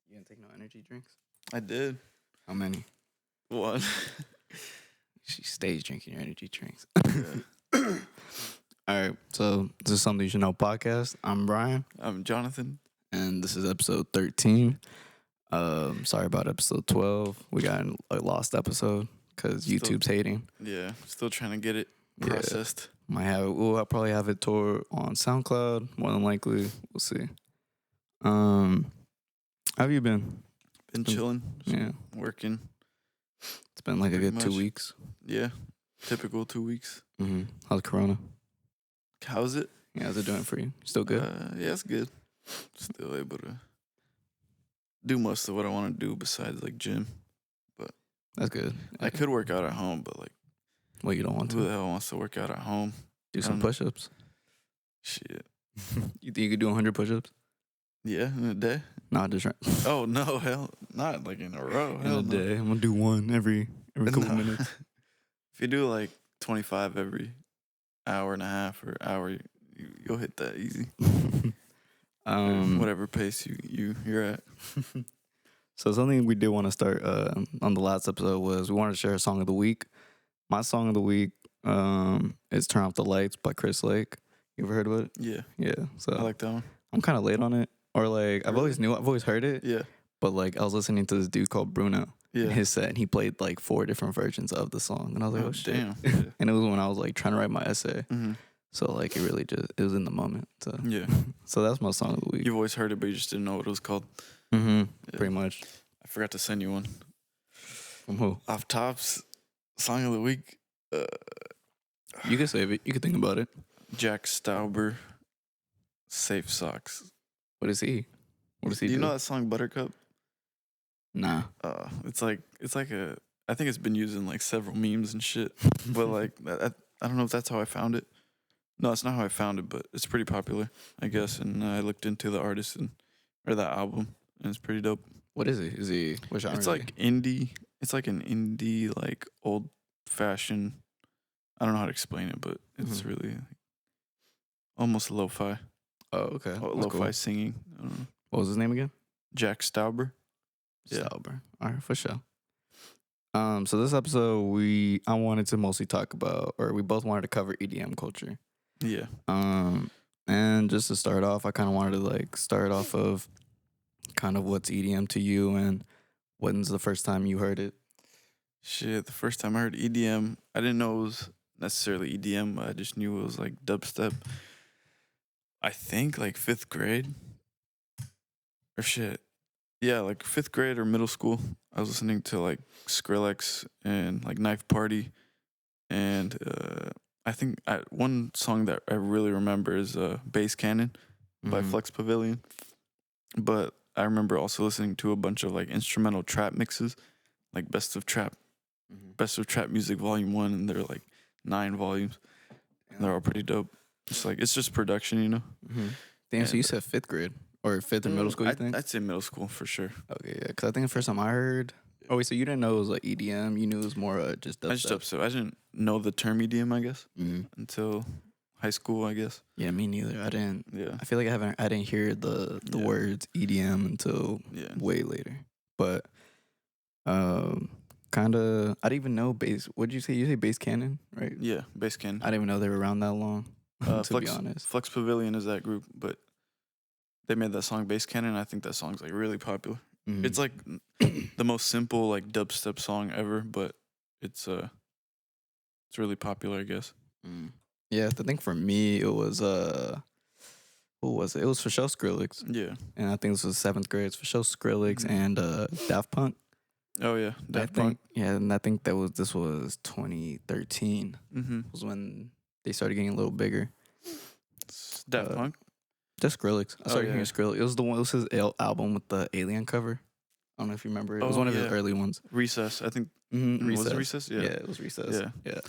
You didn't take no energy drinks? I did. How many? One. She stays drinking your energy drinks. Yeah. All right, so this is Something You Should Know podcast. I'm Bryan, I'm Jonathan. and this is episode 13. Sorry about episode 12. We got a lost episode because YouTube's hating. Yeah. Still trying to get it Yeah. processed. I'll probably have it tore on SoundCloud, more than likely. We'll see. How have you been? Been chilling. Yeah. Working. It's been like a Pretty good 2 much. weeks. Yeah. Typical 2 weeks. How's Corona? How's it? Yeah, how's it doing for you? Still good? Yeah, it's good. Still able to do most of what I want to do besides like gym. That's good. I could work out at home, but like, Well, you don't want who to the hell wants to work out at home? do some don't know. push-ups? Shit. You think you could do 100 push-ups? Yeah, in a day. Nah, just right. Oh no, hell, not like in a row. In Hell a no. day. I'm gonna do one every couple No. minutes. If you do like 25 every hour and a half or hour, you'll hit that easy. Whatever pace you're at. So something we did want to start on the last episode was we wanted to share a song of the week. My song of the week is "Turn Off the Lights" by Chris Lake. You ever heard of it? Yeah, Yeah. So I like that one. I'm kind of late on it, or like I've always heard it. Yeah, But like I was listening to this dude called Bruno. yeah. His set, and he played like 4 different versions of the song, and I was like, "Oh shit!" Damn. Yeah. And it was when I was like trying to write my essay, Mm-hmm. so like it was in the moment. So Yeah. so that's my song of the week. You've always heard it, but you just didn't know what it was called. Yeah. Yeah. Pretty much. I forgot to send you one. From who? Off Top's song of the week. You can save it. You can think about it. Jack Stauber, Safe Socks. What is he? What does he Do do? you know that song Buttercup? Nah. It's like I think it's been used in like several memes and shit. But like I don't know if that's how I found it. No, it's not how I found it, but it's pretty popular, I guess. And I looked into the artist or that album, and it's pretty dope. What is he? Is he? What genre? It's is like indie. It's like an indie, like old fashioned. I don't know how to explain it, but it's really like, almost lo-fi. he? Oh, okay. That's Lo-fi cool. singing. I don't know. What was his name again? Jack Stauber. Yeah. Stauber. All right, for sure. So this episode, I wanted to mostly talk about, or we both wanted to cover EDM culture. Yeah. And just to start off, I kind of wanted to like start off of kind of what's EDM to you and when's the first time you heard it? Shit, the first time I heard EDM, I didn't know it was necessarily EDM. I just knew it was like dubstep. I think like 5th grade. Or shit. Yeah, like 5th grade or middle school. I was listening to like Skrillex and like Knife Party. And I think one song that I really remember is Bass Cannon by Flex Pavilion. But I remember also listening to a bunch of like instrumental trap mixes, like Best of Trap Music Volume 1, and they're like 9 volumes. And they're all pretty dope. It's just production, you know? Damn, so you said 5th grade or 5th or middle school, you think? I'd say middle school for sure. Okay, yeah, because I think the first time I heard... Oh, wait, so you didn't know it was like EDM? You knew it was more just dubstep? I just dubstep. I didn't know the term EDM, I guess, until high school, I guess. Yeah, me neither. I didn't... Yeah. I feel like I didn't hear the words EDM until way later. But kind of... I didn't even know bass... What'd you say? You say Bass Cannon, right? Yeah, Bass Cannon. I didn't even know they were around that long, to be honest. Flex Pavilion is that group, but they made that song Bass Cannon, and I think that song's like really popular. It's like the most simple like dubstep song ever, but it's really popular, I guess. Yeah, I think for me it was who was it? It was for sure Skrillex. Yeah. And I think this was 7th grade. It's for sure Skrillex and Daft Punk. Oh yeah, Daft Punk. Yeah, and I think this was 2013. Mm-hmm. Was when they started getting a little bigger. Daft Punk. Just Skrillex. I started hearing yeah. Skrillex. It was his album with the alien cover. I don't know if you remember it. It was one of his early ones. Recess, I think. Recess. Was it Recess? Yeah. Yeah, it was Recess. Yeah.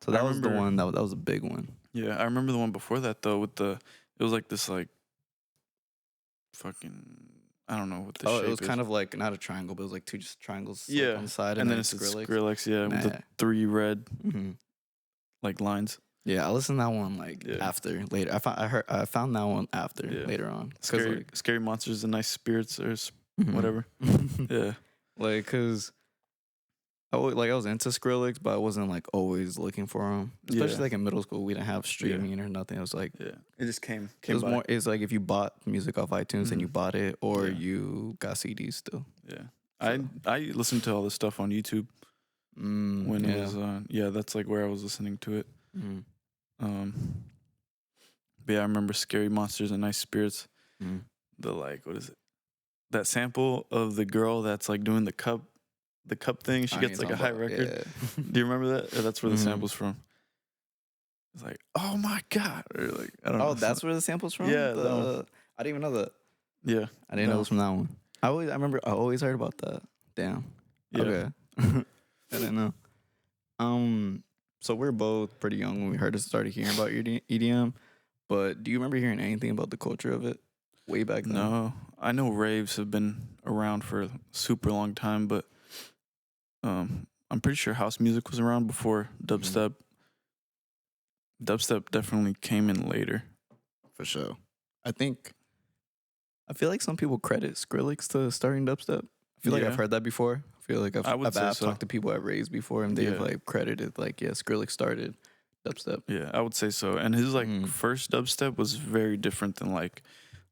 So I that was the remember- one. That was a big one. Yeah, I remember the one before that though. It was like this like fucking, I don't know what the shape it was is. kind of like not a triangle, but it was like 2 just triangles Yeah. like, on the side, and then it's Skrillex, yeah, with the 3 red like lines. Yeah, I listened to that one like later. I found that one after later on. Scary Monsters and Nice Spirits, or whatever. Yeah. Like, cause I was into Skrillex, but I wasn't like always looking for him. Especially like in middle school, we didn't have streaming or nothing. It was like it just came. it was by. more. It's like if you bought music off iTunes and you bought it, or you got CDs still. Yeah, so. I listened to all this stuff on YouTube when it was that's like where I was listening to it. But yeah, I remember Scary Monsters and Nice Spirits. The like, what is it? That sample of the girl that's like doing the cup thing. She gets like a high record. Yeah. Do you remember that? Or that's where the sample's from. It's like, oh my god, or like I don't know. Oh, that's where the sample's from. Yeah, I didn't even know that. Yeah, I didn't know it was from that one. I remember I always heard about that. Damn. Yeah. Okay. I didn't know. So we're both pretty young when we started hearing about EDM. But do you remember hearing anything about the culture of it way back then? No, I know raves have been around for a super long time, but I'm pretty sure house music was around before dubstep. Dubstep definitely came in later. For sure. I feel like some people credit Skrillex to starting dubstep. I feel like I've heard that before. I feel like I've talked to people at Raves before, and they've like credited like Skrillex started dubstep. Yeah, I would say so. And his like first dubstep was very different than like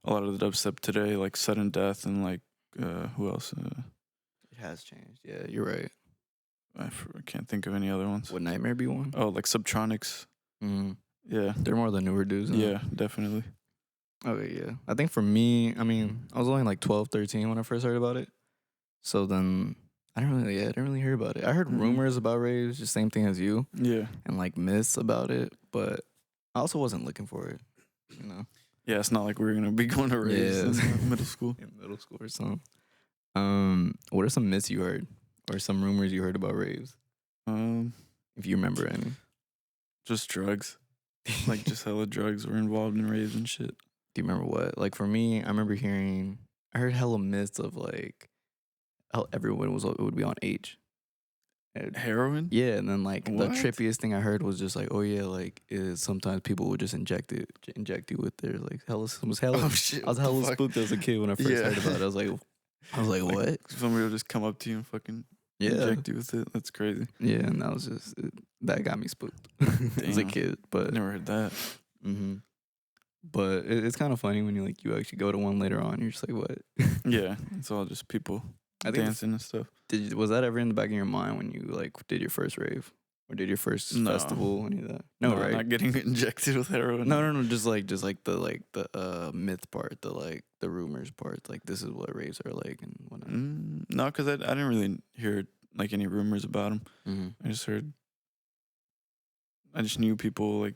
a lot of the dubstep today, like Sudden Death and like who else? It has changed. Yeah, you're right. I can't think of any other ones. Would Nightmare be one? Oh, like Subtronics. Yeah, they're more the newer dudes. Yeah, definitely. Okay, yeah. I think for me, I mean, I was only like 12, 13 when I first heard about it. So then I didn't really hear about it. I heard rumors about raves, just same thing as you. Yeah. And like myths about it, but I also wasn't looking for it, you know. Yeah, it's not like we were gonna be going to raves in middle school. In middle school or something. What are some myths you heard or some rumors you heard about raves? If you remember any. Just drugs. Like just hella drugs were involved in raves and shit. Do you remember what? Like for me, I heard hella myths of like how everyone would be on H. Heroin? Yeah, and then like the trippiest thing I heard was just like, oh yeah, like sometimes people would just inject you with their like hella. Oh shit! I was hella spooked as a kid when I first heard about it. I was like, what? Somebody will just come up to you and fucking inject you with it. That's crazy. Yeah, and that was just that got me spooked as a kid. But never heard that. But it's kind of funny when you actually go to one later on. You're just like, what? Yeah, it's all just people dancing and stuff. Was that ever in the back of your mind when you like did your first rave or did your first festival? Any of that? No, right? Not getting injected with heroin. No. Just the myth part, the rumors part. Like this is what raves are like and whatnot. No, because I didn't really hear like any rumors about them. I just knew people like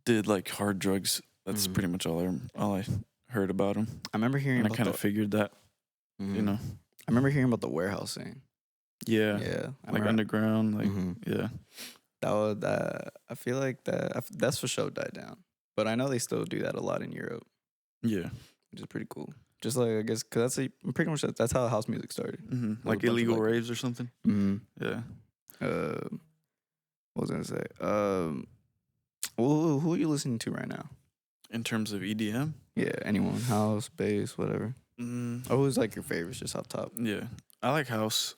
did like hard drugs. That's pretty much all I heard about them. I remember hearing. And I kind of figured that. You know, I remember hearing about the warehouse scene. Yeah, like underground, like yeah. That I feel like that's for sure died down, but I know they still do that a lot in Europe. Yeah, which is pretty cool. Just like I guess because pretty much that's how house music started. Like illegal raves or something. Yeah. What was I gonna say? Who are you listening to right now? In terms of EDM? Yeah, anyone, house, bass, whatever. Who's like your favorites, just off top? Yeah, I like house.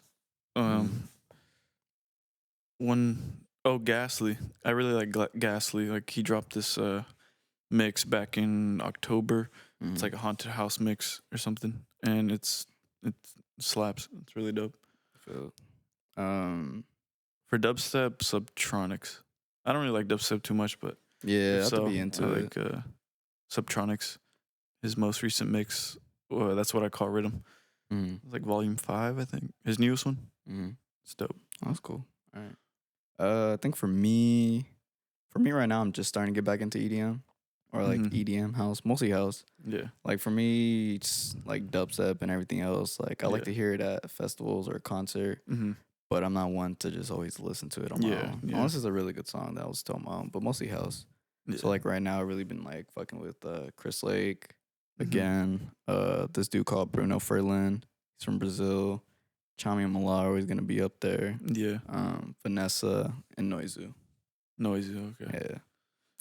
Ghastly. I really like Ghastly. Like he dropped this mix back in October. It's like a haunted house mix or something, and it slaps. It's really dope. So, for dubstep, Subtronics. I don't really like dubstep too much, but yeah, I have to be into it. Like Subtronics, his most recent mix. That's what I call Rhythm. It's like volume 5, I think. His newest one. It's dope. That's cool. All right. I think for me right now, I'm just starting to get back into EDM or like EDM house, mostly house. Yeah. Like for me, it's like dubstep and everything else. Like I like to hear it at festivals or a concert, but I'm not one to just always listen to it on my own. Yeah. Unless it's a really good song that I was telling my own, but mostly house. Yeah. So like right now, I've really been like fucking with Chris Lake. Again, this dude called Bruno Furlan. He's from Brazil. Chami and Malaro is gonna be up there. Yeah. Vanessa and Noizu. Okay. Yeah.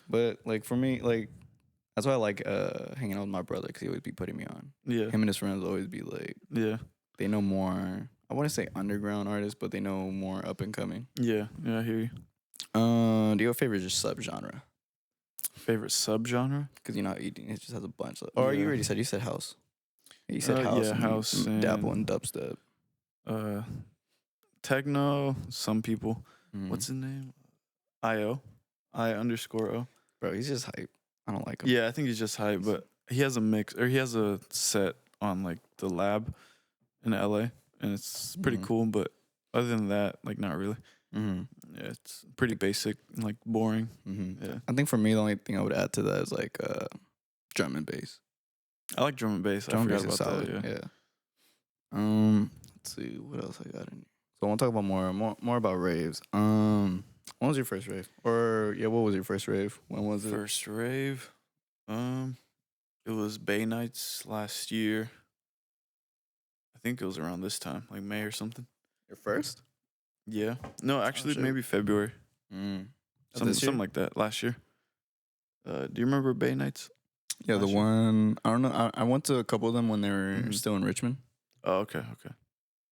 But like for me, like That's why I like hanging out with my brother because he always be putting me on. Yeah. Him and his friends always be like, they know more. I want to say underground artists, but they know more up and coming. Yeah, I hear you. Do you have a favorite just subgenre? Favorite subgenre? Because you know it just has a bunch. Or you already said house. You said house. Yeah, house. And dabble in dubstep. Techno. Some people. What's his name? I_O. I_O. Bro, he's just hype. I don't like him. Yeah, I think he's just hype, but he has a mix, or he has a set on like the Lab in LA, and it's pretty cool. But other than that, like not really. Yeah, it's pretty basic, and, like boring. Yeah, I think for me, the only thing I would add to that is like drum and bass. I like drum and bass. Drum and I bass forgot is about solid. that. Yeah. Let's see what else I got in here. So I want to talk about more about raves. When was your first rave? Or what was your first rave? When was it? First rave, it was Bay Nights last year. I think it was around this time, like May or something. Your first? Yeah. No, actually, maybe February. Something like that. Last year. Do you remember Bay Nights? Yeah, the one. I don't know. I went to a couple of them when they were still in Richmond. Oh, okay.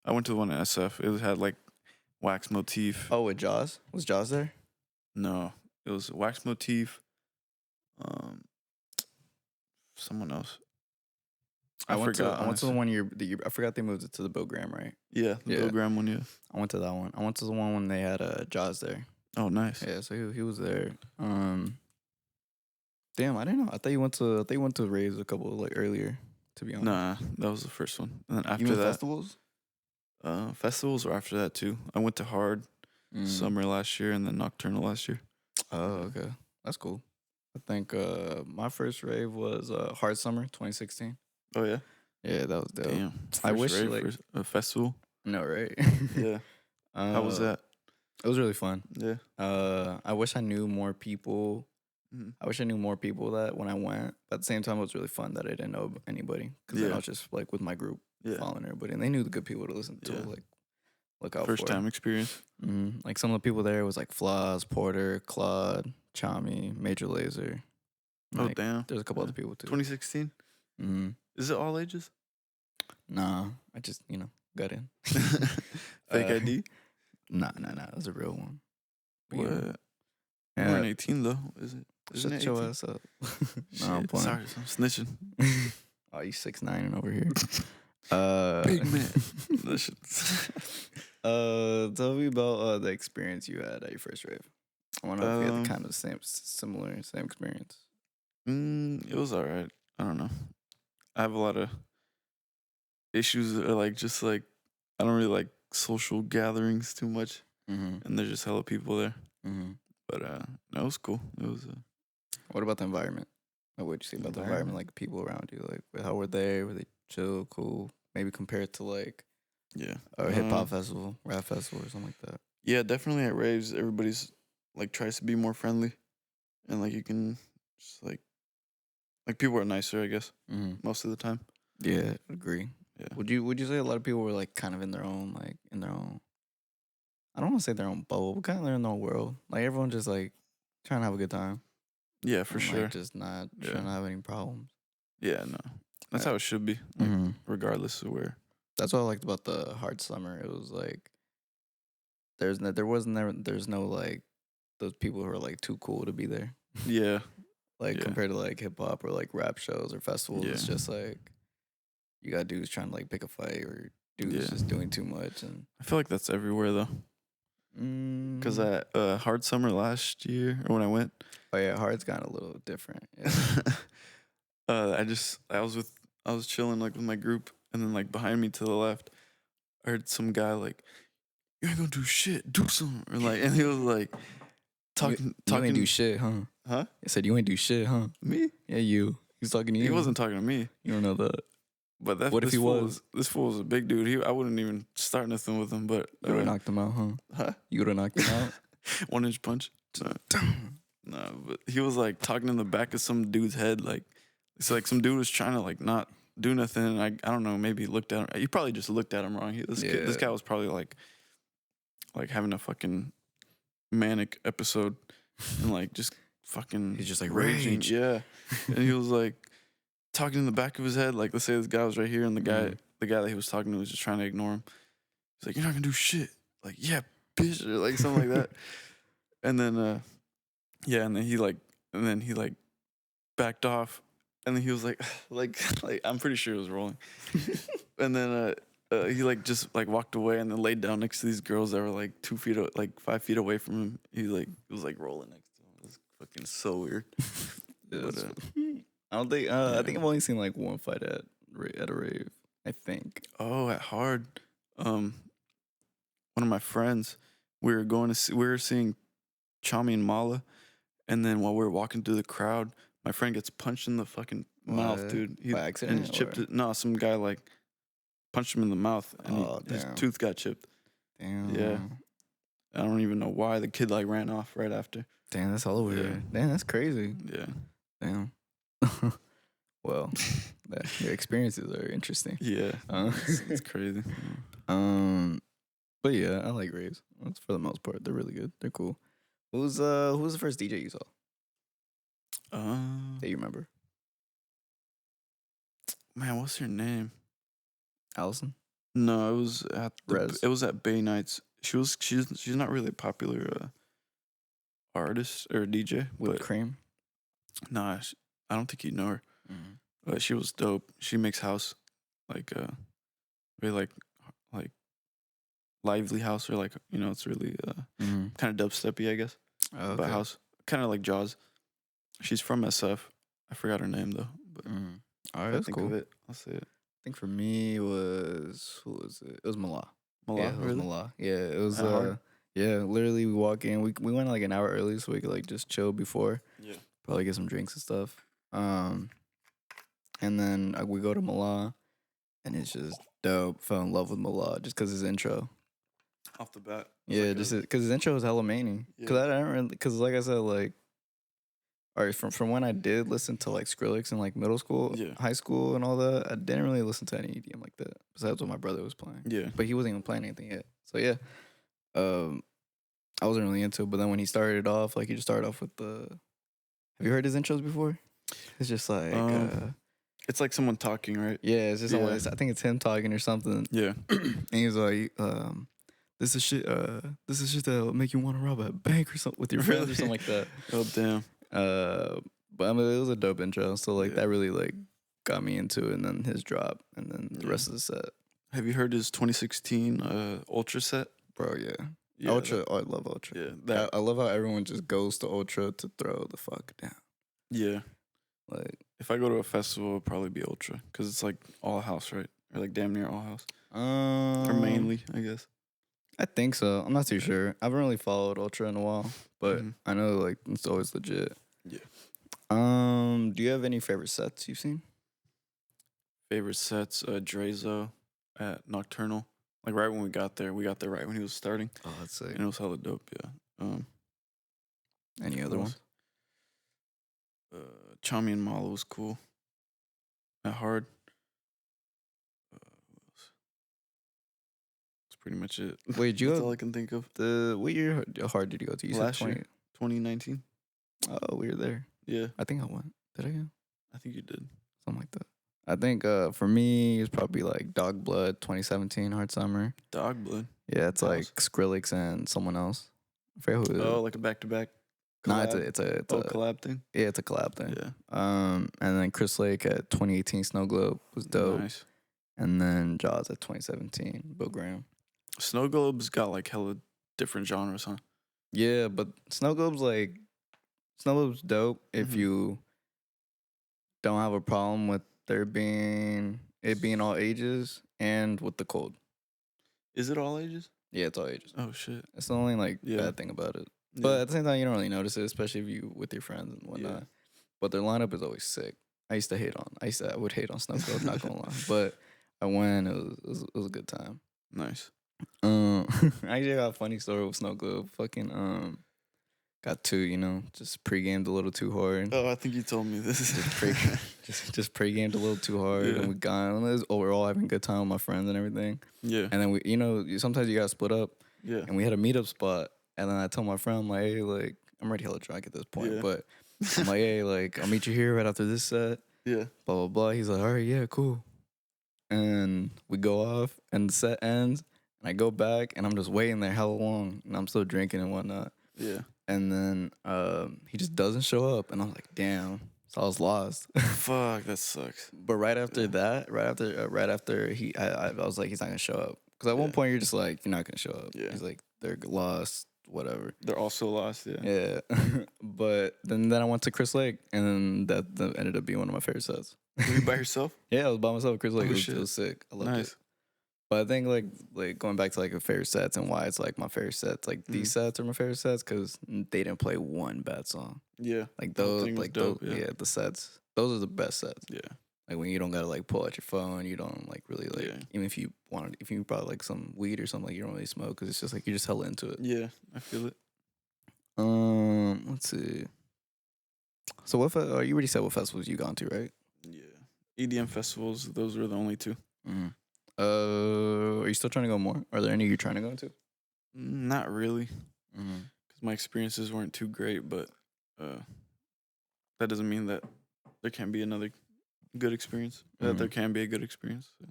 I went to the one in SF. It had like Wax Motif. Oh, with Jaws? Was Jaws there? No, it was Wax Motif. Someone else. I forgot. I went to the one year. I forgot they moved it to the Bill Graham, right? Yeah, the Bill Graham one. Yeah, I went to that one. I went to the one when they had Jaws there. Oh, nice. Yeah, so he was there. Damn, I didn't know. I thought you went to Raves a couple like earlier. To be honest, nah, that was the first one. And then after you went that, festivals. Festivals were after that too. I went to Hard Summer last year and then Nocturnal last year. Oh, okay, that's cool. I think my first rave was Hard Summer 2016. Oh yeah, yeah, that was dope. Damn, I wish rave like for a festival. No, right? Yeah. How was that? It was really fun. Yeah. I wish I knew more people. I wish I knew more people that when I went. But at the same time, it was really fun that I didn't know anybody because I was just like with my group, following everybody, and they knew the good people to listen to. Like, look out for. First time experience. Like some of the people there was like Floss, Porter, Claude, Chami, Major Lazer. Like, oh damn! There's a couple other people too. 2016. Is it all ages? Nah, I just got in. Fake ID? Nah. It was a real one. What? You weren't 18 though, is it? Shut your ass up. No, I'm playing. Sorry, I'm snitching. Oh, you 6'9" over here. Big man. Tell me about the experience you had at your first rave. I want to know if you had the kind of same experience. It was alright. I don't know. I have a lot of issues that are like just like I don't really like social gatherings too much, and there's just hella people there. But no, it was cool. It was. What about the environment? What would you say about the environment? Like people around you, like how were they? Were they chill, cool? Maybe compared to like a hip hop festival, rap festival, or something like that. Yeah, definitely at raves, everybody's like tries to be more friendly, and like you can just like people are nicer, I guess, most of the time. Yeah, agree. Yeah. Would you say a lot of people were like kind of in their own I don't want to say their own bubble, but kind of in their own world. Like everyone just like trying to have a good time. Yeah, for sure. Like, just not trying to have any problems. Yeah, no, that's how it should be, like, regardless of where. That's what I liked about the Hard Summer. It was like there's no like those people who are like too cool to be there. Yeah. Like compared to like hip hop or like rap shows or festivals, it's just like you got dudes trying to like pick a fight or dudes just doing too much. And I feel like that's everywhere though. Because at Hard Summer last year, or when I went. Oh yeah, Hard's gotten a little different. Yeah. I was chilling like with my group, and then like behind me to the left, I heard some guy like, "You ain't gonna do shit, do something," or like, and he was like talking. You ain't do shit, huh? Huh? He said you ain't do shit, huh? Me? Yeah, you. He's talking to you. He wasn't talking to me. You don't know that. But what if he was? This fool was a big dude. I wouldn't even start nothing with him. But you would have knocked him out, huh? Huh? You would have knocked him out. 1-inch punch. No, but he was like talking in the back of some dude's head. Like it's like some dude was trying to like not do nothing. And I don't know. Maybe he looked at him. He probably just looked at him wrong. This guy was probably like having a fucking manic episode and like just fucking He's just like raging. rage. Yeah. And he was like talking in the back of his head. Like, let's say this guy was right here and the guy that he was talking to was just trying to ignore him. He's like, you're not gonna do shit. Like, yeah, bitch, or like something like that. And then and then he like backed off. And then he was like I'm pretty sure he was rolling. And then he like just like walked away and then laid down next to these girls that were like 5 feet away from him. He was like rolling next to him. It was fucking so weird. But, I don't think. I think I've only seen like one fight at a rave. I think. Oh, at Hard, one of my friends, we were seeing Chami and Mala, and then while we were walking through the crowd, my friend gets punched in the fucking mouth, dude. By accident? And chipped it. No, some guy like punched him in the mouth, and his tooth got chipped. Damn. Yeah. I don't even know why. The kid like ran off right after. Damn, that's all weird. Yeah. Damn, that's crazy. Yeah. Damn. Well, your experiences are interesting. Yeah. It's crazy. But yeah, I like raves. That's for the most part. They're really good. They're cool. Who was the first DJ you saw? That you remember? Man, what's her name? Allison? No, it was at Rez. It was at Bay Nights. She's not really a popular artist or DJ. With Cream? Nah, I don't think you know her. Mm-hmm. But she was dope. She makes house, like very like lively house, or like, you know, it's really kind of dubsteppy, I guess. Oh, okay. But house, kind of like Jaws. She's from SF. I forgot her name though. But all right, that's think cool. of it, I'll say it. I think for me who was it? It was Mala. Yeah, it was Mala. Yeah, it was Hard? yeah, literally we walk in. We went like an hour early so we could like just chill before. Yeah. Probably get some drinks and stuff. And then we go to Mala, and it's just dope. Fell in love with Mala just because his intro. Off the bat. Yeah, just because his intro was hella many. Because I didn't really, because like I said, like, all right, from when I did listen to like Skrillex in like middle school, high school, and all that, I didn't really listen to any EDM like that. Besides what my brother was playing. Yeah. But he wasn't even playing anything yet. So yeah, I wasn't really into it. But then when he started it off, like he just started off with the. Have you heard his intros before? It's just like. It's like someone talking, right? Yeah, it's just someone. I think it's him talking or something. Yeah. And he's like, this is shit that'll make you want to rob a bank or something with your friends or something like that. Oh damn. But I mean, it was a dope intro. So like that really like got me into it, and then his drop, and then the rest of the set. Have you heard his 2016 Ultra set? Bro, yeah. Ultra, I love Ultra. Yeah, I love how everyone just goes to Ultra to throw the fuck down. Yeah. Like, if I go to a festival, it'll probably be Ultra, because it's like all house, right? Or like damn near all house. Or mainly, I guess. I think so. I'm not too sure. I haven't really followed Ultra in a while, but I know like it's always legit. Yeah. Do you have any favorite sets you've seen? Favorite sets, Drezo at Nocturnal. Like right when we got there right when he was starting. Oh, that's sick. And it was hella dope, yeah. Any other ones? Chami and Mala was cool. At Hard. That's pretty much it. Wait, did you That's go? all I can think of. What year Hard did you go to? You Last said year, 2019. Oh, we were there. Yeah. I think I went. Did I go? I think you did. Something like that. I think for me it's probably like Dog Blood 2017 Hard Summer. Dog Blood. Yeah, it's like Skrillex and someone else. I forget who it is. Oh, like a back-to-back. No, it's a collab thing. Yeah, it's a collab thing. Yeah. And then Chris Lake at 2018 Snow Globe was dope. Nice. And then Jaws at 2017 Bill Graham. Snow Globe's got like hella different genres, huh? Yeah, but Snow Globe's dope if you don't have a problem with it being all ages and with the cold. Is it all ages? Yeah, it's all ages. Oh shit. It's the only like bad thing about it. But at the same time, you don't really notice it, especially if you with your friends and whatnot. Yeah. But their lineup is always sick. I would hate on Snow Globe, not gonna lie. But I went. It was a good time. Nice. I actually got a funny story with Snow Globe. Fucking got two, just pre-gamed a little too hard. Oh, I think you told me this. just pre-gamed a little too hard, and we got. We're all having a good time with my friends and everything. Yeah. And then we, sometimes you gotta split up. Yeah. And we had a meetup spot. And then I told my friend, I'm like, hey, like, I'm already hella drunk at this point, but I'm like, hey, like, I'll meet you here right after this set. Yeah. Blah, blah, blah. He's like, all right, yeah, cool. And we go off, and the set ends, and I go back, and I'm just waiting there hella long, and I'm still drinking and whatnot. Yeah. And then he just doesn't show up, and I'm like, damn. So I was lost. Fuck, that sucks. But right after that, right after I was like, he's not gonna show up. Because at one point you're just like, you're not gonna show up. Yeah. He's like, they're lost, whatever. They're also lost. Yeah. Yeah. But then I went to Chris Lake, and then that ended up being one of my favorite sets. Were you by yourself? Yeah, I was by myself at Chris Lake. Oh, It was sick. I loved nice. it. But I think like going back to like the favorite sets and why it's like my favorite sets, like these sets are my favorite sets because they didn't play one bad song. Yeah. Like those, like dope, those, yeah. the sets. Those are the best sets. Yeah. Like when you don't gotta like pull out your phone, you don't like really like even if you brought like some weed or something, like you don't really smoke because it's just like you're just hella into it. Yeah, I feel it. Let's see. So what? You already said what festivals you gone to, right? Yeah, EDM festivals. Those were the only two. Mm-hmm. Are you still trying to go more? Are there any you're trying to go into? Not really, because my experiences weren't too great. But that doesn't mean that there can't be another good experience. That there can be a good experience. So.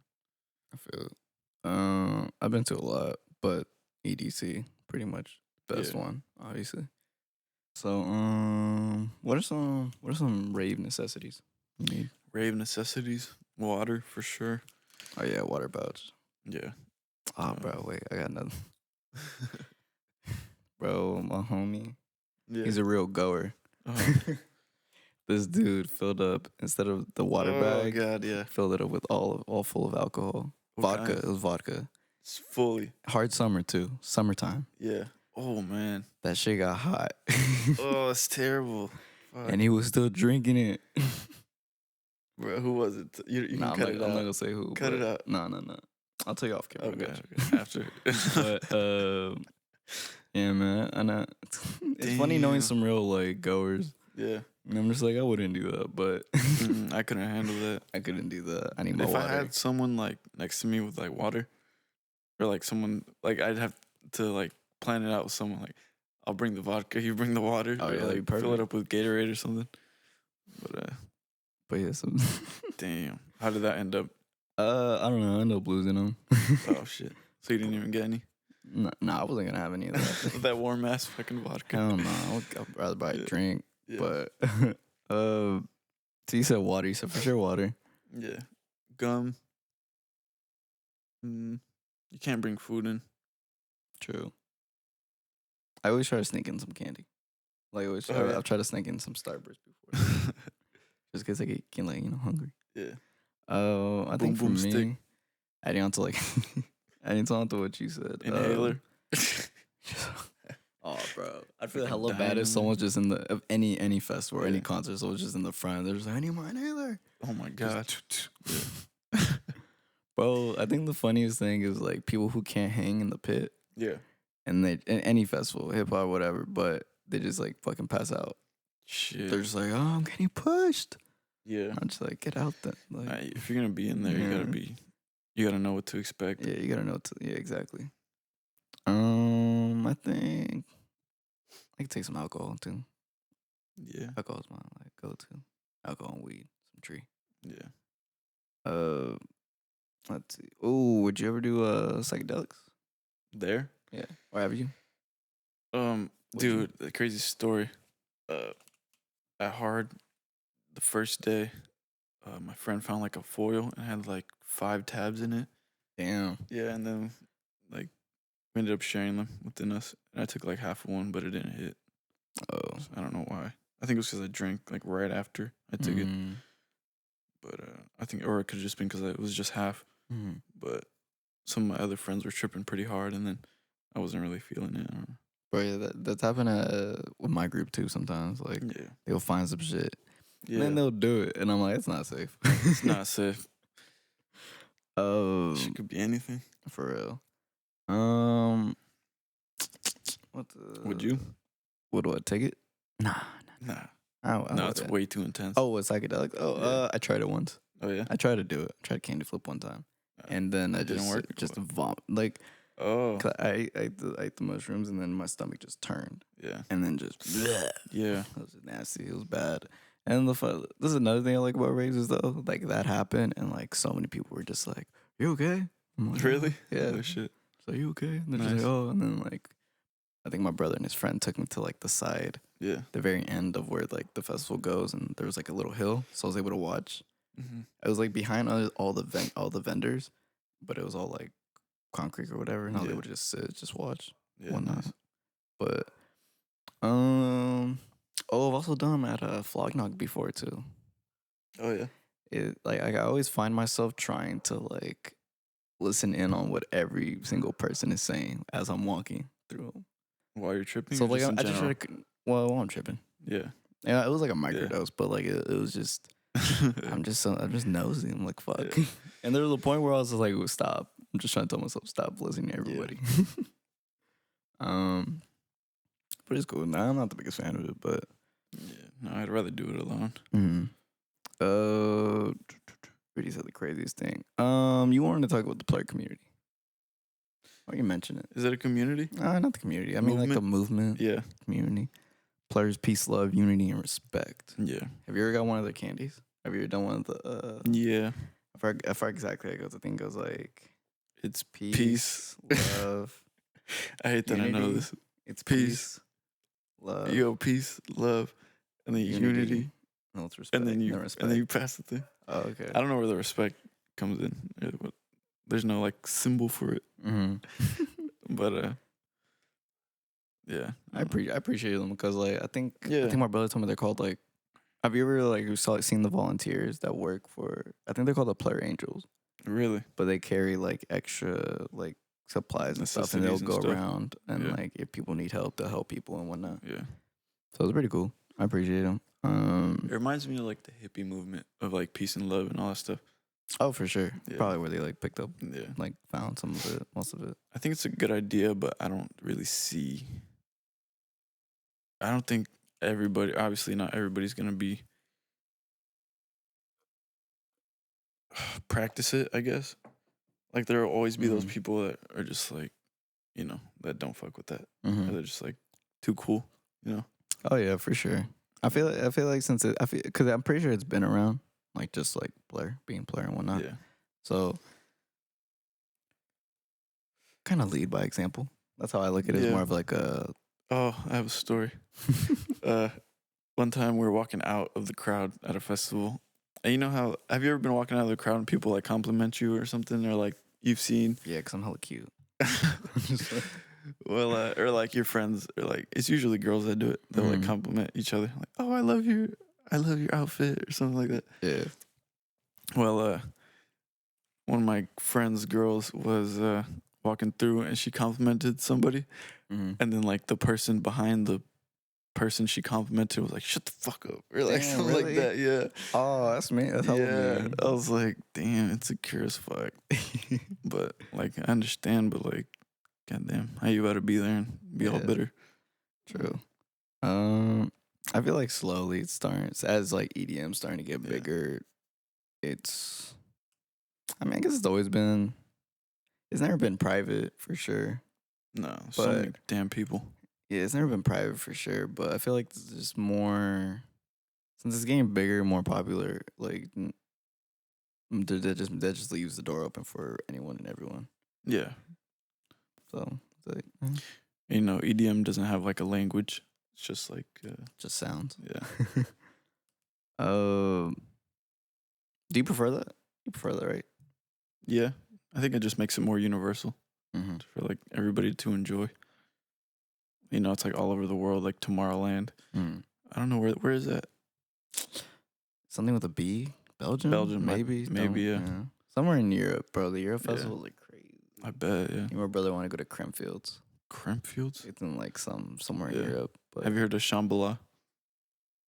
I feel it. I've been to a lot, but EDC pretty much best one, obviously. So what are some rave necessities you need? Rave necessities, water for sure. Oh yeah, water pouch. Yeah. Oh bro, wait, I got nothing. Bro, my homie, he's a real goer. This dude filled up instead of the water bag. Oh god, yeah. Filled it up with all full of alcohol. Vodka. It was vodka. It's fully. Hard summer too. Summertime. Yeah. Oh man. That shit got hot. Oh, it's terrible. Fuck. And he was still drinking it. Bro, who was it? You can cut it out. I'm not gonna say who. Cut it out. No. I'll tell you off camera. Okay. After. But yeah, man. I know. It's funny knowing some real like goers. Yeah. And I'm just like, I wouldn't do that, but I couldn't handle that. I couldn't do that. I need my water. If I had someone like next to me with like water, or like someone like I'd have to like plan it out with someone like I'll bring the vodka, you bring the water. Oh, or, yeah, like fill it up with Gatorade or something. But yeah, damn. How did that end up? I don't know. I ended up losing them. Oh shit. So you didn't even get any? No, I wasn't gonna have any of that. That warm ass fucking vodka. Hell no. I'd rather buy a drink. Yeah. But so you said water. You said for sure water. Yeah. Gum. You can't bring food in. True. I always try to sneak in some candy. Like I've tried to sneak in some Starburst before. Just because I get like, hungry. Yeah. I think for me, adding on to what you said. Inhaler. Oh, bro. I feel hella bad if someone's just in of any festival or any concert, someone's just in the front. They're just like, I need my inhaler. Oh my god. Bro, I think the funniest thing is like people who can't hang in the pit. Yeah. And they in any festival, hip hop, whatever, but they just like fucking pass out. Shit. They're just like, oh, I'm getting pushed. Yeah. I'm just like, get out then. Like, if you're gonna be in there, you gotta know what to expect. Yeah, you gotta know exactly. I think I can take some alcohol too. Yeah. Alcohol is my like go-to. Alcohol and weed, some tree. Yeah. Let's see. Oh, would you ever do psychedelics? There? Yeah. Or have you? Dude, the crazy story. At Hard, the first day, my friend found like a foil and had like 5 tabs in it. Damn. Yeah, and then like we ended up sharing them within us, and I took like half of one, but it didn't hit. Oh. So I don't know why. I think it was because I drank like right after I took it. But I think, or it could have just been because it was just half. But some of my other friends were tripping pretty hard, and then I wasn't really feeling it. Bro, yeah, that's happened with my group too sometimes. Like, they'll find some shit. Yeah. And then they'll do it. And I'm like, it's not safe. It's not safe. Shit could be anything. For real. Would you? Would what? Take it? Nah. No, it's way too intense. Oh, it's psychedelic? Oh, I tried it once. Oh, yeah? I tried to do it. I tried candy flip one time. And then I didn't work. Just vomit. Like, Oh. 'Cause I ate the mushrooms and then my stomach just turned. Yeah. And then just bleh. Yeah. It was nasty. It was bad. And this is another thing I like about raves is though, like that happened and like so many people were just like, "You okay?" I'm like, Really? Yeah. Oh shit. So you okay? And they're Nice. just like, "Oh," and then like I think my brother and his friend took me to like the side, Yeah. the very end of where like the festival goes, and there was like a little hill, so I was able to watch. Mm-hmm. It was like behind all the vendors, but it was all like concrete or whatever, and I was able to just sit, just watch, whatnot. Nice. But I've also done them at a Flognog before too. Oh yeah. It like I always find myself trying to like listen in on what every single person is saying as I'm walking through them. While you're tripping. So like just I just try to while I'm tripping. Yeah. Yeah, it was like a microdose, but like it was just I'm just nosy. I'm like fuck. Yeah. And there was a point where I was just like, stop. I'm just trying to tell myself stop listening to everybody. But it's cool. Nah, I'm not the biggest fan of it, but Yeah. No, I'd rather do it alone. Really said the craziest thing. You wanted to talk about the Plur community. Why you mention it? Is it a community? Not the community. I mean like the movement. Yeah. Community. Plur's peace, love, unity, and respect. Yeah. Have you ever got one of their candies? Have you ever done one of the Yeah. I forgot exactly how it goes. I think it goes like It's peace. Love. I hate that unity. I know this. It's Peace. love. Yo, peace, love, and then unity. No, it's respect. And then you pass the thing. Oh, okay. I don't know where the respect comes in. There's no like symbol for it. Mm-hmm. But yeah. I appreciate them because like I think Yeah. my brother told me they're called like. Have you ever like seen the volunteers that work for? I think they're called the Plur Angels. Really? But they carry like extra like supplies and stuff, and they'll go around and like if people need help, they'll help people and whatnot. Yeah. So it's pretty cool. I appreciate them. It reminds me of like the hippie movement of like peace and love and all that stuff. Oh, for sure. Yeah. Probably where they like picked up, Yeah. like found some of it, most of it. I think it's a good idea, but I don't really see. I don't think everybody. Obviously, not everybody's gonna be practice it. I guess. Like there will always be those people that are just like, that don't fuck with that. Or they're just like too cool, Oh yeah, for sure. I feel like since because I'm pretty sure it's been around, like just like Plur being Plur and whatnot. Yeah. So kind of lead by example. That's how I look at it. As more of like a. Oh, I have a story. One time we were walking out of the crowd at a festival. And you know how, have you ever been walking out of the crowd and people like compliment you or something? Or like you've seen. Yeah, because I'm hella cute. Well, or like your friends, or like, it's usually girls that do it. They'll like compliment each other. Like, oh, I love your outfit or something like that. Yeah. Well, one of my friend's girls was walking through and she complimented somebody. And then like the person behind the person she complimented was like, shut the fuck up. Or like something like that. Yeah. Oh, that's me. That's hella mean. I was like, damn, insecure as fuck. But like, I understand, but like, goddamn, how you about to be there and be all bitter? True. I feel like slowly it starts as like EDM starting to get bigger. It's, I mean, I guess it's always been. It's never been private for sure. No, so many damn people. Yeah, it's never been private for sure, but I feel like there's just more. Since it's getting bigger, more popular, like that just leaves the door open for anyone and everyone. Yeah. So, like, EDM doesn't have like a language. It's just like just sounds. Yeah. Do you prefer that? You prefer that, right? Yeah, I think it just makes it more universal for like everybody to enjoy. It's like all over the world, like Tomorrowland. I don't know where is that? Something with a B? Belgium, maybe, yeah. Somewhere in Europe, bro. The Euro Festival is like crazy. I bet, yeah. My brother wanted to go to Kremfields. Kremfields? It's in like somewhere in Europe. But have you heard of Shambhala?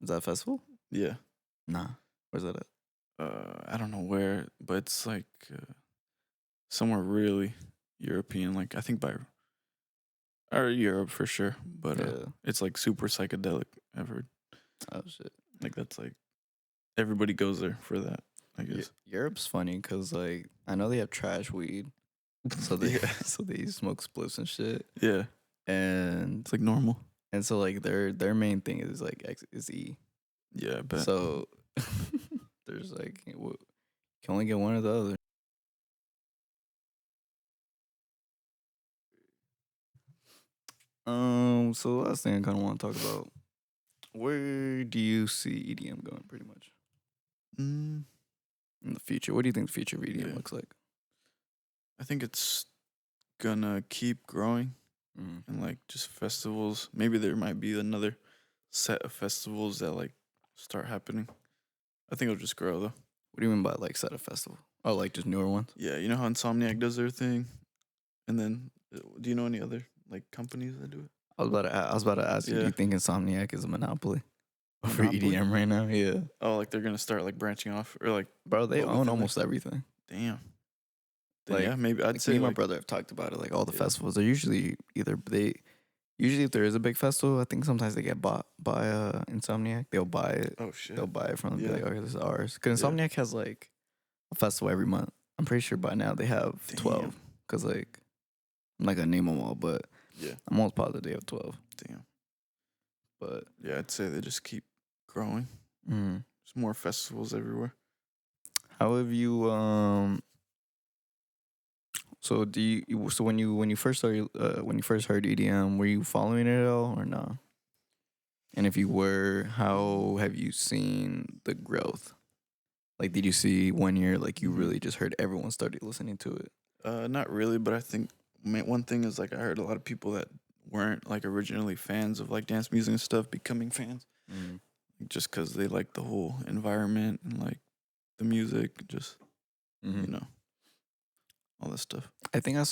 Is that a festival? Yeah. Nah. Where's that at? I don't know where, but it's like somewhere really European, like I think or Europe for sure, but it's like super psychedelic. I've heard. Oh shit! Like that's like everybody goes there for that. I guess Europe's funny because like I know they have trash weed, So they smoke spliffs and shit. Yeah. And it's like normal. And so like their main thing is like is E. Yeah, I bet. So there's like you can only get one or the other. So the last thing I kind of want to talk about, where do you see EDM going? Pretty much in the future. What do you think the future of EDM looks like? I think it's gonna keep growing, and like just festivals. Maybe there might be another set of festivals that like start happening. I think it'll just grow though. What do you mean by like set of festival? Oh, like just newer ones? Yeah, you know how Insomniac does their thing, and then do you know any other like companies that do it? I was about to ask you. Do you think Insomniac is a monopoly for EDM right now? Yeah. Oh, like they're gonna start like branching off, or like, bro, they own almost everything. Damn. Like, yeah, maybe I'd say me and my brother have talked about it. Like all the festivals, they're usually usually if there is a big festival, I think sometimes they get bought by Insomniac. They'll buy it. Oh shit. They'll buy it from them. Like, okay, this is ours. Because Insomniac has like a festival every month. I'm pretty sure by now they have 12. Because like I'm not gonna name them all, but I'm almost positive they have 12. Damn. But yeah, I'd say they just keep growing. Mm-hmm. There's more festivals everywhere. How have you So when you first started when you first heard EDM, were you following it at all or no? And if you were, how have you seen the growth? Like, did you see 1 year like you really just heard everyone started listening to it? Not really, but I think one thing is like I heard a lot of people that weren't like originally fans of like dance music and stuff becoming fans, just because they like the whole environment and like the music, just you know. All this stuff. I think I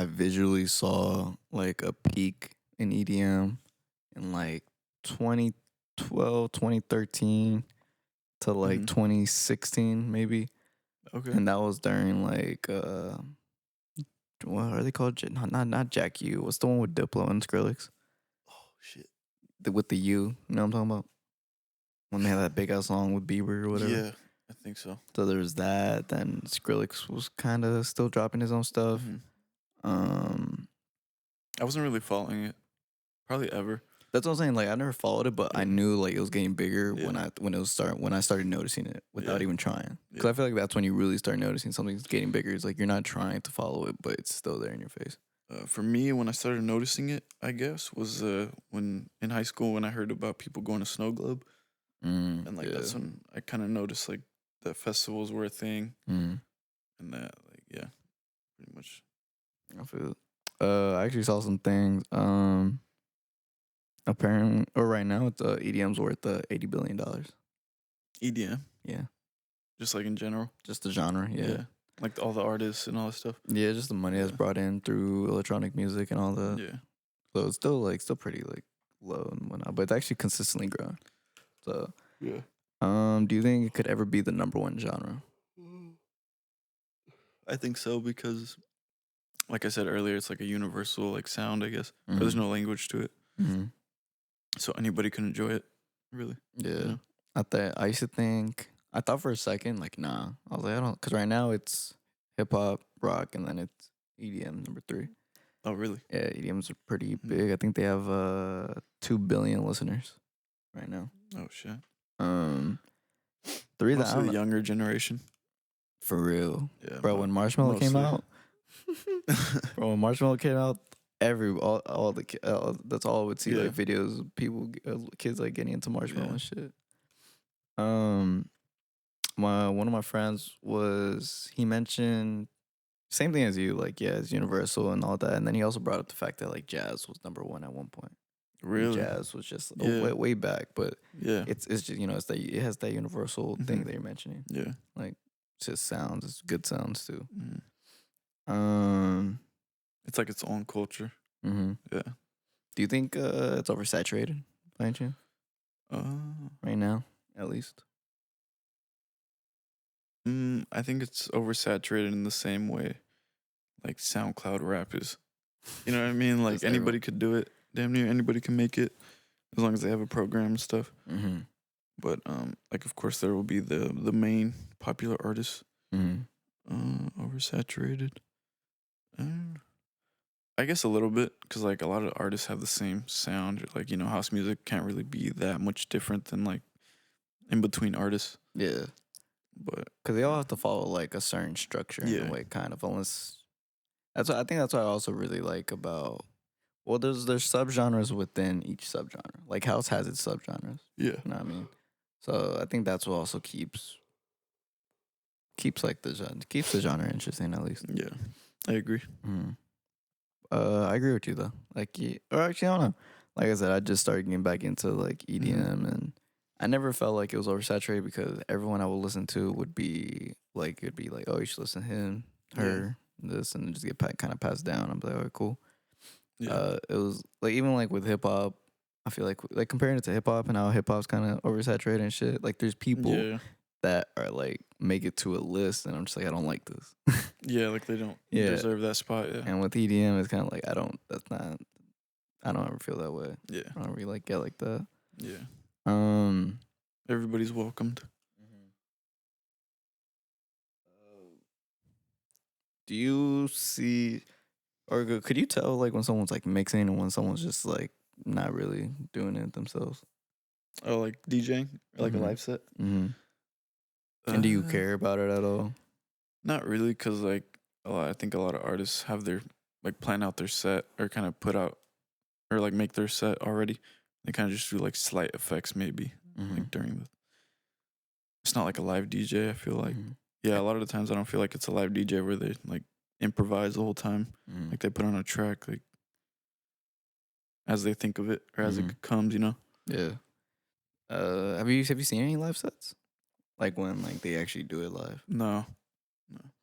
visually saw like a peak in EDM in like 2012, 2013 to like 2016 maybe. Okay. And that was during like what are they called? Not Jack U. What's the one with Diplo and Skrillex? Oh shit. With the U, you know what I'm talking about? When they had that big ass song with Bieber or whatever. Yeah. I think so. So there's that. Then Skrillex was kind of still dropping his own stuff. I wasn't really following it, probably ever. That's what I'm saying. Like I never followed it, but I knew like it was getting bigger when I started noticing it without even trying. Because I feel like that's when you really start noticing something's getting bigger. It's like you're not trying to follow it, but it's still there in your face. For me, when I started noticing it, I guess was when in high school when I heard about people going to Snow Globe, and like that's when I kind of noticed like that festivals were a thing, and that like pretty much. I feel. I actually saw some things. Apparently, or right now, it's EDM's worth $80 billion. EDM, yeah, just like in general, just the genre, yeah. Like all the artists and all that stuff. Yeah, just the money that's brought in through electronic music and all that. Yeah, so it's still pretty like low and whatnot, but it's actually consistently growing. So yeah. Do you think it could ever be the number one genre? I think so because, like I said earlier, it's like a universal like sound, I guess. There's no language to it, so anybody can enjoy it. Really? Yeah. You know? I used to think. I thought for a second, like, nah. I was like, I don't, because right now it's hip hop, rock, and then it's EDM number 3. Oh, really? Yeah, EDMs are pretty big. I think they have 2 billion listeners right now. Oh shit. The reason Mostly the younger generation. For real. Yeah, bro. When Marshmallow came out, that's all I would see like videos of people, kids like getting into Marshmallow and shit. One of my friends he mentioned same thing as you, like it's universal and all that, and then he also brought up the fact that like jazz was number 1 at one point. Really, jazz was just way back, but it's just it has that universal thing that you're mentioning. Yeah, like it's just sounds, it's good sounds too. It's like its own culture. Yeah. Do you think it's oversaturated by any chance? Right now, at least. I think it's oversaturated in the same way like SoundCloud rap is. You know what I mean? Like anybody could do it. Damn near anybody can make it as long as they have a program and stuff. But like of course there will be the main popular artists. Oversaturated. I guess a little bit, because like a lot of artists have the same sound. Like, you know, house music can't really be that much different than like in between artists. Yeah. But because they all have to follow like a certain structure in a way, kind of. Unless I think that's what I also really like about. Well, there's subgenres within each subgenre. Like house has its subgenres. Yeah. You know what I mean? So I think that's what also keeps like the genre interesting, at least. Yeah, I agree. I agree with you though. Like, or actually, I don't know. Like I said, I just started getting back into like EDM, and I never felt like it was oversaturated because everyone I would listen to would be like, it'd be like, oh, you should listen to him, her, this, and just get kind of passed down. I'm like, oh, cool. Yeah. It was like even like with hip hop, I feel like comparing it to hip hop and how hip hop's kind of oversaturated and shit. Like there's people that are like make it to a list, and I'm just like, I don't like this. Yeah, like they don't deserve that spot. Yeah. And with EDM, it's kind of like I don't ever feel that way. Yeah. I don't really like get like that. Yeah. Everybody's welcomed. Do you see, or could you tell like when someone's like mixing and when someone's just like not really doing it themselves? Oh, like DJing, or like a live set. And do you care about it at all? Not really, because like I think a lot of artists have their like plan out their set or kind of put out or like make their set already. They kind of just do like slight effects maybe like during the. It's not like a live DJ. I feel like a lot of the times I don't feel like it's a live DJ where they like improvise the whole time. Like they put on a track like as they think of it or as it comes, you know. Yeah. Have you seen any live sets? Like when like they actually do it live? No.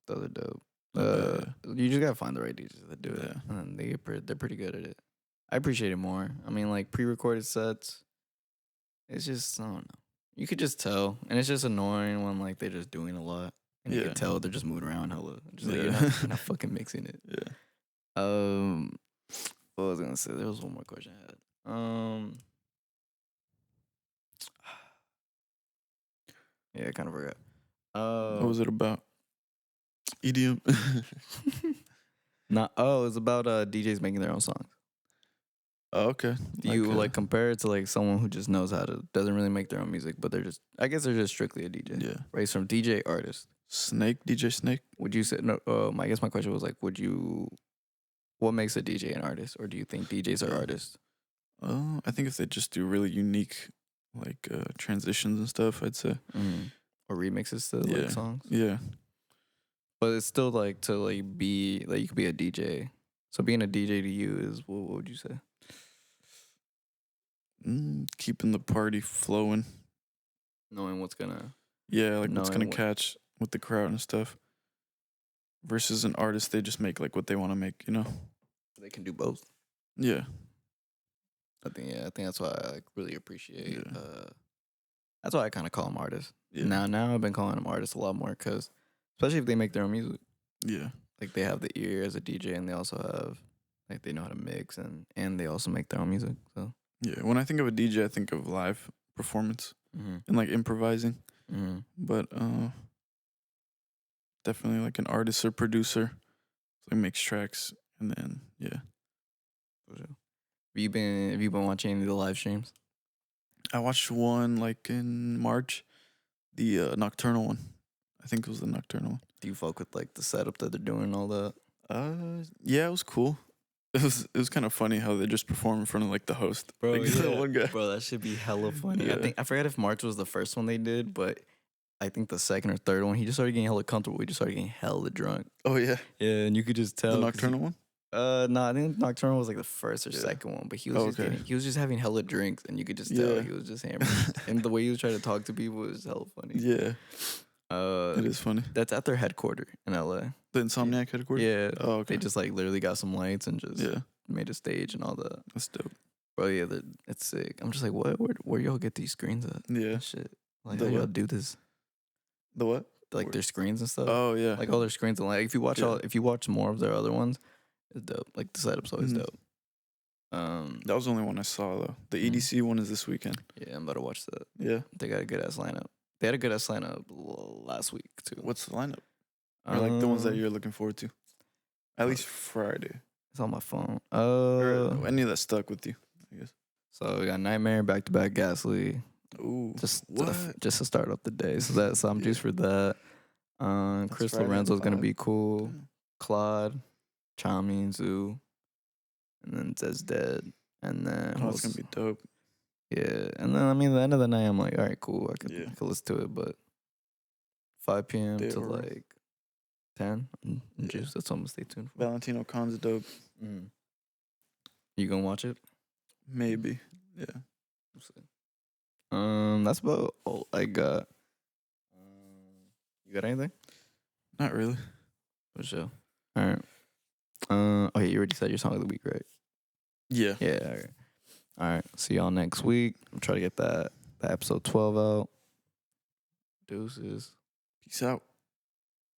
Those are dope. You just gotta find the right DJs that do it, and they're pretty good at it. I appreciate it more. I mean, like pre-recorded sets, it's just I don't know. You could just tell, and it's just annoying when like they're just doing a lot, and you can tell they're just moving around hella. Just like you're not fucking mixing it. Yeah. What was I gonna say? There was one more question I had. Yeah, I kind of forgot. What was it about? EDM. It's about DJs making their own songs. Oh, okay. Do you like compare it to like someone who just knows how to doesn't really make their own music, but I guess they're just strictly a DJ. Yeah. Right. From DJ artist. DJ Snake. Would you say no? I guess my question was like, what makes a DJ an artist, or do you think DJs are artists? I think if they just do really unique like transitions and stuff, I'd say. Or remixes to like songs. Yeah. But it's still like to like be like you could be a DJ. So being a DJ to you is what would you say? Keeping the party flowing. Knowing what's gonna. Yeah, like what's gonna catch with the crowd and stuff. Versus an artist, they just make like what they want to make, you know. They can do both. Yeah. I think that's why I like really appreciate. That's why I kind of call them artists. Yeah. Now I've been calling them artists a lot more because, especially if they make their own music. Yeah. Like they have the ear as a DJ, and they also have like they know how to mix, and they also make their own music. So yeah, when I think of a DJ, I think of live performance and like improvising. But definitely like an artist or producer, like makes tracks, and then Have you been watching any of the live streams? I watched one like in March, the nocturnal one. I think it was the nocturnal one. Do you fuck with like the setup that they're doing and all that? Yeah, it was cool. It was kind of funny how they just perform in front of like the host, bro. Like, one guy. Bro, that should be hella funny. I forgot if March was the first one they did, but I think the second or third one, he just started getting hella comfortable. He just started getting hella drunk. Oh yeah, yeah, and you could just tell the nocturnal one. No, I think Nocturnal was like the first or second one, but he was he was just having hella drinks, and you could just tell he was just hammered. And the way he was trying to talk to people was hella funny. Yeah, it is funny. That's at their headquarters in LA. The Insomniac headquarters. Yeah. Oh, okay. They just like literally got some lights and just made a stage and all that. That's dope. Bro, yeah, it's sick. I'm just like, what? Where y'all get these screens at? Yeah, shit. Like, how y'all do this? The what? Like their screens and stuff. Oh yeah, like all their screens and like if you watch more of their other ones. It's dope. Like the setup's always dope. That was the only one I saw though. The EDC one is this weekend. Yeah, I'm about to watch that. Yeah, they got a good ass lineup. They had a good ass lineup last week too. What's the lineup? Or like the ones that you're looking forward to? At least Friday. It's on my phone. Or any that stuck with you, I guess. So we got Nightmare, Back to Back, Ghastly. Ooh. Just what? Just to start off the day. So I'm juiced for that. Chris Friday, Lorenzo's gonna be 5. cool. Yeah. Claude, Chami and Zoo, and then Zed's Dead, and then It's gonna be dope. Yeah, and then I mean, the end of the night, I'm like, all right, cool, I could listen to it, but 5 p.m. to like 10, juice. That's what I'm gonna stay tuned for. Valentino Khan's dope. You gonna watch it? Maybe, yeah. That's about all I got. You got anything? Not really. For sure. All right. Oh yeah, you already said your song of the week, right? Yeah. Yeah. All right. All right. See y'all next week. I'm trying to get that episode 12 out. Deuces. Peace out.